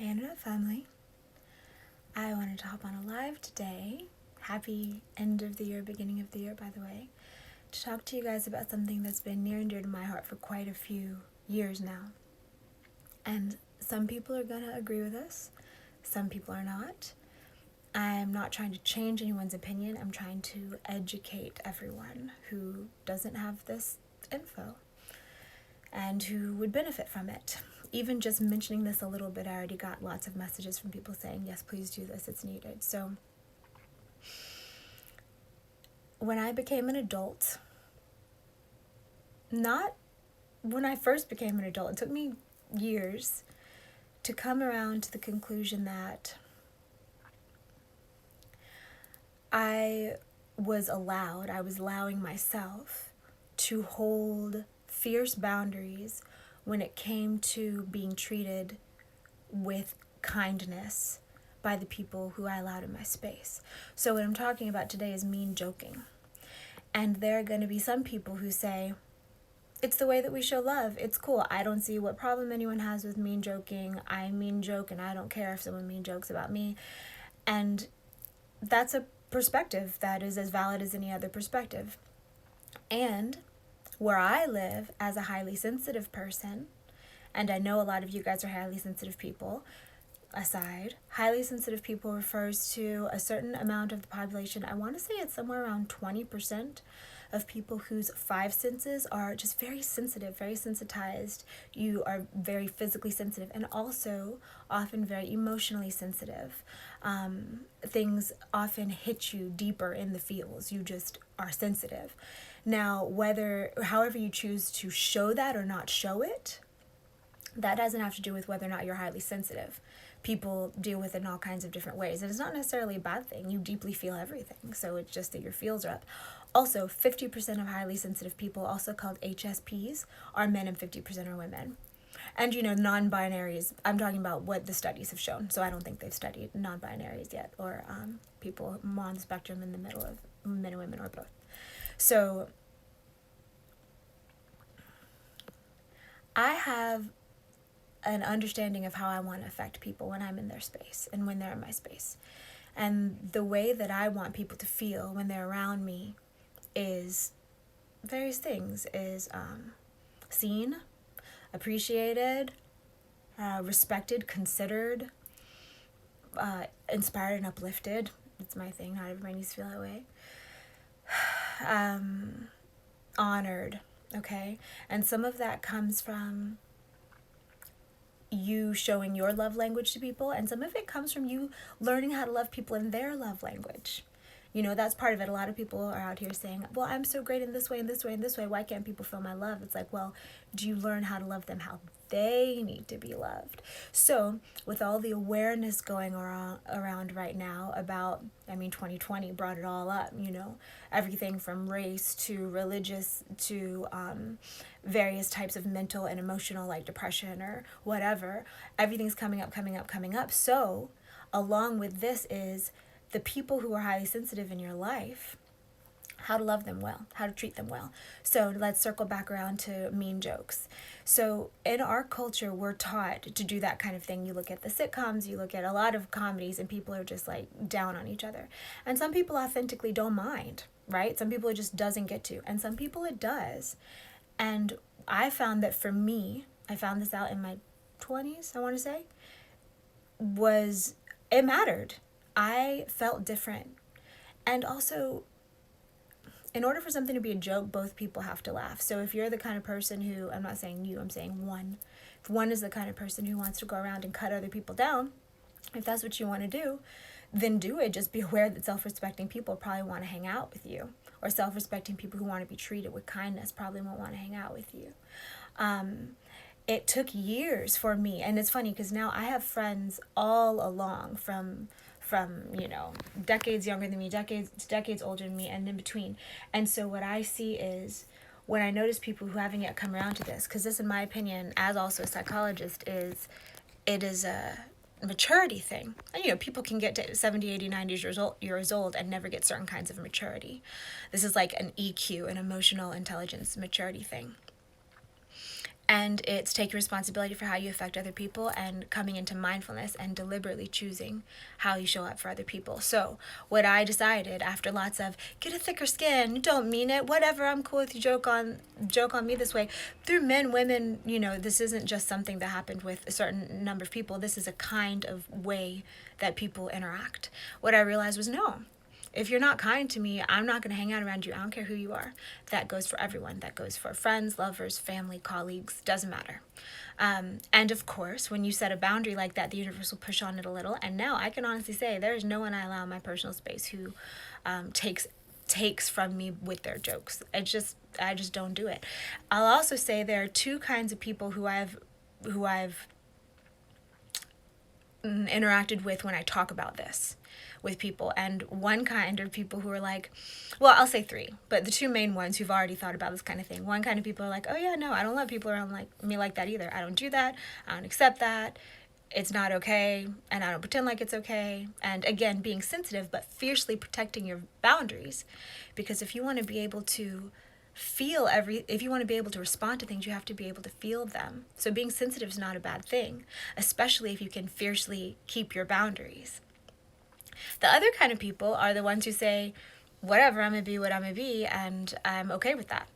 Hey Internet family, I wanted to hop on a live today, happy end of the year, beginning of the year by the way, to talk to you guys about something that's been near and dear to my heart for quite a few years now. And some people are going to agree with us, some people are not. I'm not trying to change anyone's opinion, I'm trying to educate everyone who doesn't have this info and who would benefit from it. Even just mentioning this a little bit, I already got lots of messages from people saying, yes, please do this, it's needed. So when I became an adult, not when I first became an adult, it took me years to come around to the conclusion that I was allowing myself to hold fierce boundaries when it came to being treated with kindness by the people who I allowed in my space. So what I'm talking about today is mean joking. And there are going to be some people who say, it's the way that we show love. It's cool. I don't see what problem anyone has with mean joking. I mean joke and I don't care if someone mean jokes about me. And that's a perspective that is as valid as any other perspective. And where I live as a highly sensitive person, and I know a lot of you guys are highly sensitive people, aside, highly sensitive people refers to a certain amount of the population. I want to say it's somewhere around 20% of people whose five senses are just very sensitive, very sensitized. You are very physically sensitive and also often very emotionally sensitive. Things often hit you deeper in the feels. You just are sensitive. Now, however you choose to show that or not show it, that doesn't have to do with whether or not you're highly sensitive. People deal with it in all kinds of different ways. And it's not necessarily a bad thing. You deeply feel everything. So it's just that your feels are up. Also, 50% of highly sensitive people, also called HSPs, are men and 50% are women. And, non-binaries, I'm talking about what the studies have shown. So I don't think they've studied non-binaries yet, or people more on the spectrum in the middle of men and women, or both. So I have an understanding of how I want to affect people when I'm in their space and when they're in my space. And the way that I want people to feel when they're around me is various things, is seen, appreciated, respected, considered, inspired and uplifted. That's my thing. Not everybody needs to feel that way. Honored, okay? And some of that comes from you showing your love language to people, and some of it comes from you learning how to love people in their love language. That's part of it. A lot of people are out here saying, well, I'm so great in this way, in this way, in this way. Why can't people feel my love? It's like, well, do you learn how to love them how they need to be loved? So with all the awareness going around right now about, 2020 brought it all up, everything from race to religious to various types of mental and emotional, like depression or whatever. Everything's coming up. So along with this is the people who are highly sensitive in your life, how to love them well, how to treat them well. So let's circle back around to mean jokes. So in our culture, we're taught to do that kind of thing. You look at the sitcoms, you look at a lot of comedies, and people are just like down on each other. And some people authentically don't mind, right? Some people it just doesn't get to, and some people it does. And I found that for me, I found this out in my 20s, I want to say, it mattered. I felt different. And also, in order for something to be a joke, both people have to laugh. So if you're the kind of person who, I'm not saying you, I'm saying one. If one is the kind of person who wants to go around and cut other people down, if that's what you want to do, then do it. Just be aware that self-respecting people probably want to hang out with you. Or self-respecting people who want to be treated with kindness probably won't want to hang out with you. It took years for me. And it's funny because now I have friends all along from decades younger than me, decades older than me, and in between. And so what I see is when I notice people who haven't yet come around to this, because this, in my opinion, as also a psychologist, it is a maturity thing. And, people can get to 70, 80, 90 years old and never get certain kinds of maturity. This is like an EQ, an emotional intelligence maturity thing. And it's taking responsibility for how you affect other people and coming into mindfulness and deliberately choosing how you show up for other people. So what I decided after lots of get a thicker skin, you don't mean it, whatever, I'm cool with you, joke on me this way. Through men, women, this isn't just something that happened with a certain number of people. This is a kind of way that people interact. What I realized was no. If you're not kind to me, I'm not going to hang out around you. I don't care who you are. That goes for everyone. That goes for friends, lovers, family, colleagues, doesn't matter. And of course, when you set a boundary like that, the universe will push on it a little. And now I can honestly say there's no one I allow in my personal space who takes from me with their jokes. I just don't do it. I'll also say there are two kinds of people who I've interacted with when I talk about this with people. And one kind are people who are like, well, I'll say three, but the two main ones who've already thought about this kind of thing. One kind of people are like, oh yeah, no, I don't let people around like me like that either. I don't do that. I don't accept that. It's not okay. And I don't pretend like it's okay. And again, being sensitive, but fiercely protecting your boundaries. Because if you want to be able to if you want to be able to respond to things, you have to be able to feel them. So being sensitive is not a bad thing, especially if you can fiercely keep your boundaries. The other kind of people are the ones who say, whatever, I'm going to be what I'm going to be, and I'm okay with that.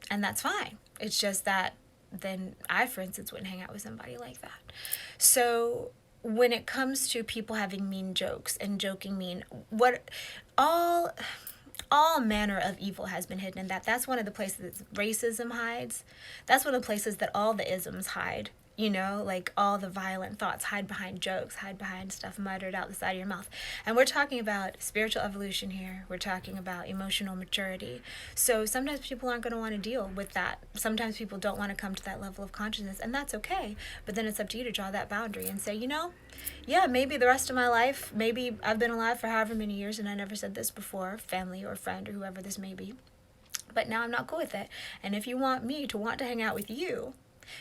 And that's fine. It's just that then I, for instance, wouldn't hang out with somebody like that. So when it comes to people having mean jokes and joking mean, all manner of evil has been hidden in that. That's one of the places that racism hides. That's one of the places that all the isms hide. Like all the violent thoughts hide behind jokes, hide behind stuff muttered out the side of your mouth. And we're talking about spiritual evolution here. We're talking about emotional maturity. So sometimes people aren't going to want to deal with that. Sometimes people don't want to come to that level of consciousness, and that's okay. But then it's up to you to draw that boundary and say, yeah, maybe the rest of my life, maybe I've been alive for however many years and I never said this before, family or friend or whoever this may be. But now I'm not cool with it. And if you want me to want to hang out with you,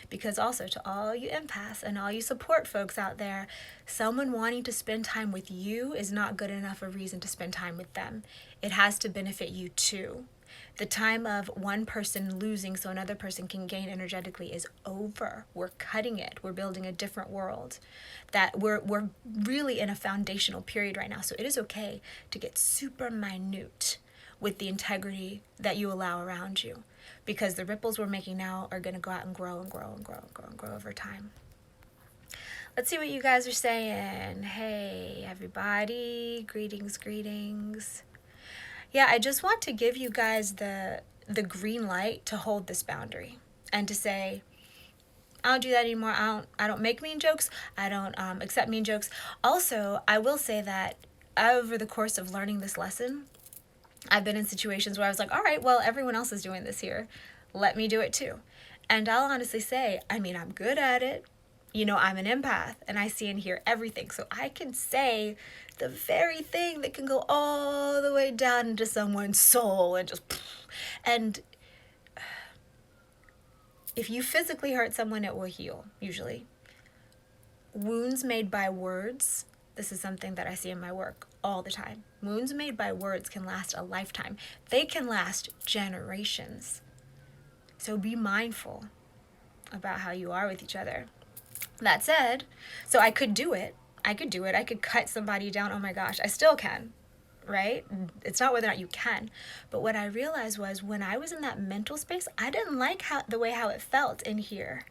because also to all you empaths and all you support folks out there, someone wanting to spend time with you is not good enough a reason to spend time with them. It has to benefit you too. The time of one person losing so another person can gain energetically is over. We're cutting it. We're building a different world. That we're really in a foundational period right now. So it is okay to get super minute with the integrity that you allow around you. Because the ripples we're making now are going to go out and grow and grow and grow and grow and grow over time. Let's see what you guys are saying. Hey, everybody. Greetings. Yeah, I just want to give you guys the green light to hold this boundary and to say, I don't do that anymore. I don't make mean jokes. I don't accept mean jokes. Also, I will say that over the course of learning this lesson, I've been in situations where I was like, all right, well, everyone else is doing this here. Let me do it too. And I'll honestly say, I'm good at it. I'm an empath and I see and hear everything. So I can say the very thing that can go all the way down into someone's soul and just, and if you physically hurt someone, it will heal, usually. Wounds made by words, this is something that I see in my work all the time. Wounds made by words can last a lifetime. They can last generations. So be mindful about how you are with each other. That said, so I could do it. I could cut somebody down. Oh my gosh, I still can, right? It's not whether or not you can. But what I realized was when I was in that mental space, I didn't like the way it felt in here.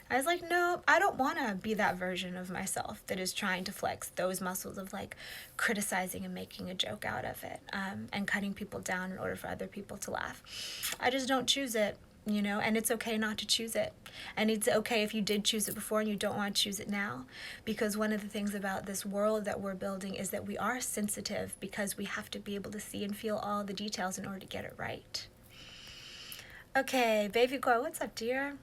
I was like, no, I don't want to be that version of myself that is trying to flex those muscles of like criticizing and making a joke out of it, and cutting people down in order for other people to laugh. I just don't choose it, and it's okay not to choose it. And it's okay if you did choose it before and you don't want to choose it now, because one of the things about this world that we're building is that we are sensitive because we have to be able to see and feel all the details in order to get it right. Okay, baby girl, what's up, dear?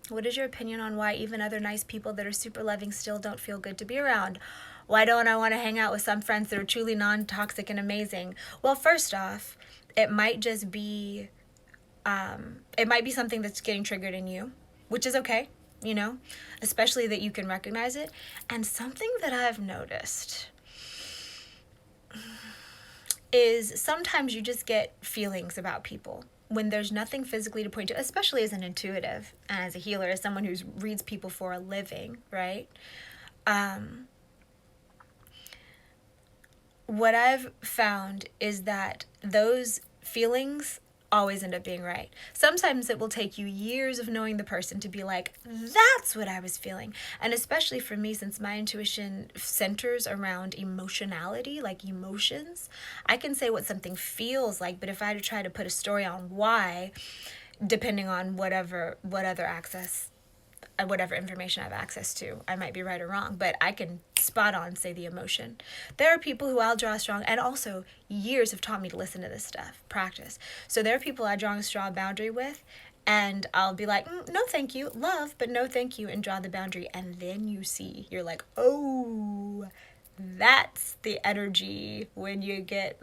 What is your opinion on why even other nice people that are super loving still don't feel good to be around? Why don't I want to hang out with some friends that are truly non-toxic and amazing? Well, first off, it might just be, something that's getting triggered in you, which is okay, especially that you can recognize it. And something that I've noticed is sometimes you just get feelings about people. when there's nothing physically to point to, especially as an intuitive and as a healer, as someone who reads people for a living, right? What I've found is that those feelings always end up being right. Sometimes it will take you years of knowing the person to be like, that's what I was feeling. And especially for me, since my intuition centers around emotionality, like emotions, I can say what something feels like, but if I had to try to put a story on why, depending on what other information I have access to, I might be right or wrong, but I can spot on say the emotion. There are people who I'll draw a strong, and also years have taught me to listen to this stuff, practice. So there are people I draw a strong boundary with, and I'll be like, no thank you, love, but no thank you, and draw the boundary. And then you're like, oh, that's the energy when you get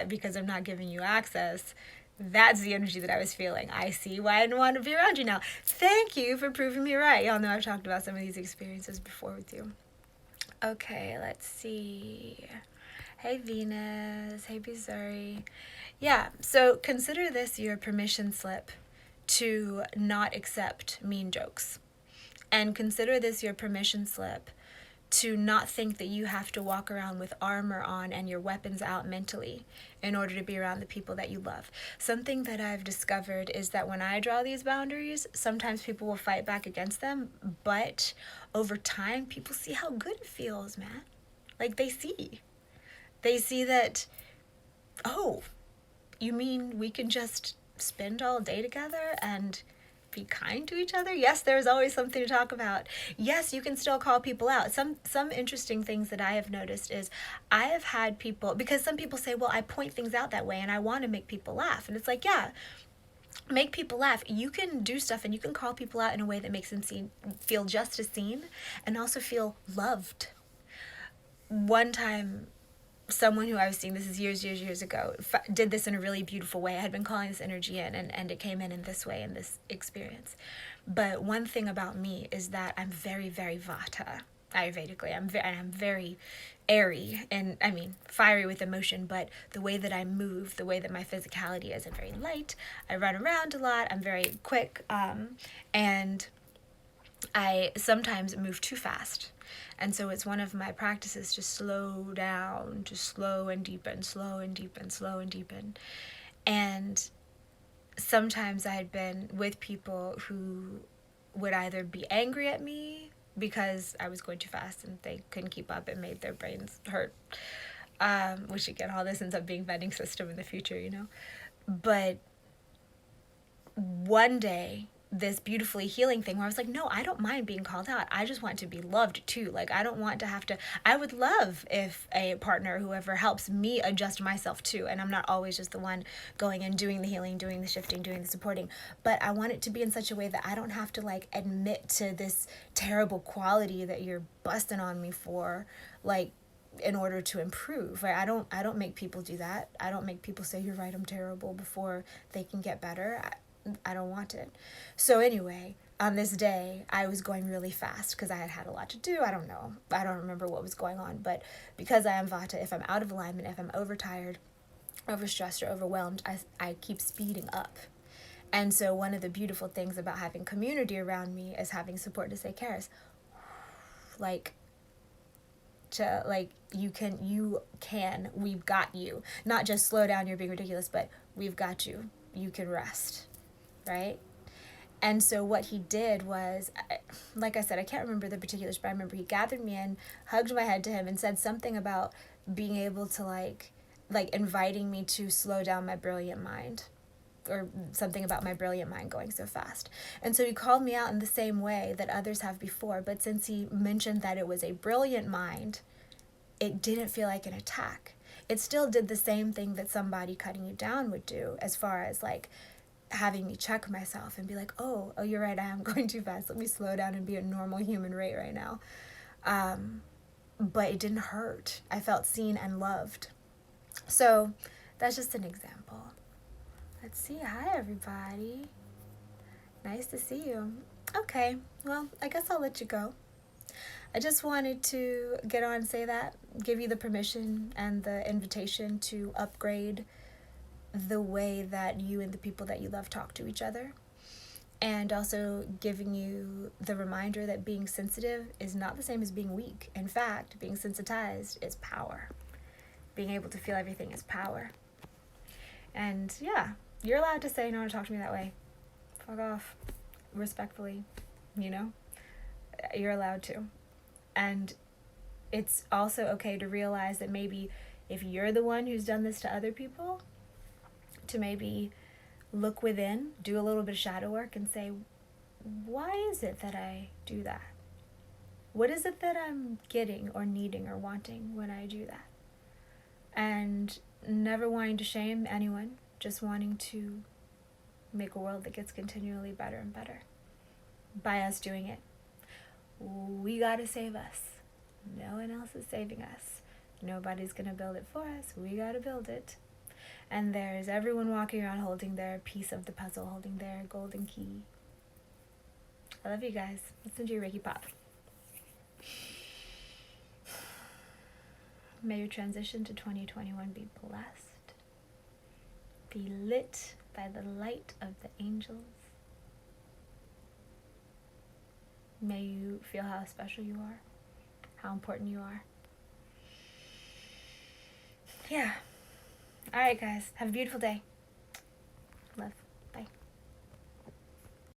because I'm not giving you access. That's the energy that I was feeling. I see why I didn't want to be around you now. Thank you for proving me right. Y'all know I've talked about some of these experiences before with you. Okay, let's see. Hey, Venus. Hey, Bizarre. Yeah, so consider this your permission slip to not accept mean jokes. And consider this your permission slip to not think that you have to walk around with armor on and your weapons out mentally in order to be around the people that you love. Something that I've discovered is that when I draw these boundaries, sometimes people will fight back against them, but over time, people see how good it feels, man. Like they see that, oh, you mean we can just spend all day together and be kind to each other? Yes, there's always something to talk about. Yes, you can still call people out. Some interesting things that I have noticed is I have had people, because some people say, well, I point things out that way and I want to make people laugh. And it's like, yeah, make people laugh. You can do stuff and you can call people out in a way that makes them feel just as seen and also feel loved. One time, someone who I was seeing, this is years ago, did this in a really beautiful way. I had been calling this energy in, and it came in this way, in this experience. But one thing about me is that I'm very, very Vata, Ayurvedically. I'm very airy, and I mean, fiery with emotion, but the way that I move, the way that my physicality is, I'm very light. I run around a lot. I'm very quick, and I sometimes move too fast. And so it's one of my practices to slow down, to slow and deepen, slow and deepen, slow and deepen. And sometimes I had been with people who would either be angry at me because I was going too fast and they couldn't keep up. It made their brains hurt. Which again, all this ends up being vending system in the future, you know. But one day, this beautifully healing thing where I was like, no, I don't mind being called out. I just want to be loved too. Like, I don't want to have to, I would love if a partner, whoever, helps me adjust myself too. And I'm not always just the one going and doing the healing, doing the shifting, doing the supporting. But I want it to be in such a way that I don't have to like admit to this terrible quality that you're busting on me for, like, in order to improve. Right? I don't make people do that. I don't make people say, you're right, I'm terrible, before they can get better. I don't want it. So anyway, on this day, I was going really fast because I had a lot to do. I don't know. I don't remember what was going on. But because I am Vata, if I'm out of alignment, if I'm overtired, overstressed, or overwhelmed, I keep speeding up. And so one of the beautiful things about having community around me is having support to say, Karis, you can, we've got you. Not just slow down, you're being ridiculous, but we've got you. You can rest. Right? And so what he did was, like I said, I can't remember the particulars, but I remember he gathered me in, hugged my head to him, and said something about being able to like inviting me to slow down my brilliant mind, or something about my brilliant mind going so fast. And so he called me out in the same way that others have before, but since he mentioned that it was a brilliant mind, it didn't feel like an attack. It still did the same thing that somebody cutting you down would do, as far as like having me check myself and be like, oh, you're right, I am going too fast. Let me slow down and be a normal human rate right now. But it didn't hurt. I felt seen and loved. So that's just an example. Let's see. Hi, everybody. Nice to see you. Okay, well, I guess I'll let you go. I just wanted to get on and say that, give you the permission and the invitation to upgrade the way that you and the people that you love talk to each other. And also giving you the reminder that being sensitive is not the same as being weak. In fact, being sensitized is power. Being able to feel everything is power. And yeah, you're allowed to say no to talk to me that way. Fuck off. Respectfully, you know? You're allowed to. And it's also okay to realize that maybe if you're the one who's done this to other people, to maybe look within, do a little bit of shadow work and say, why is it that I do that? What is it that I'm getting or needing or wanting when I do that? And never wanting to shame anyone, just wanting to make a world that gets continually better and better by us doing it. We gotta save us. No one else is saving us. Nobody's gonna build it for us. We gotta build it. And there's everyone walking around holding their piece of the puzzle, holding their golden key. I love you guys. Listen to your Reiki pop. May your transition to 2021 be blessed. Be lit by the light of the angels. May you feel how special you are, how important you are. Yeah. All right, guys. Have a beautiful day. Love.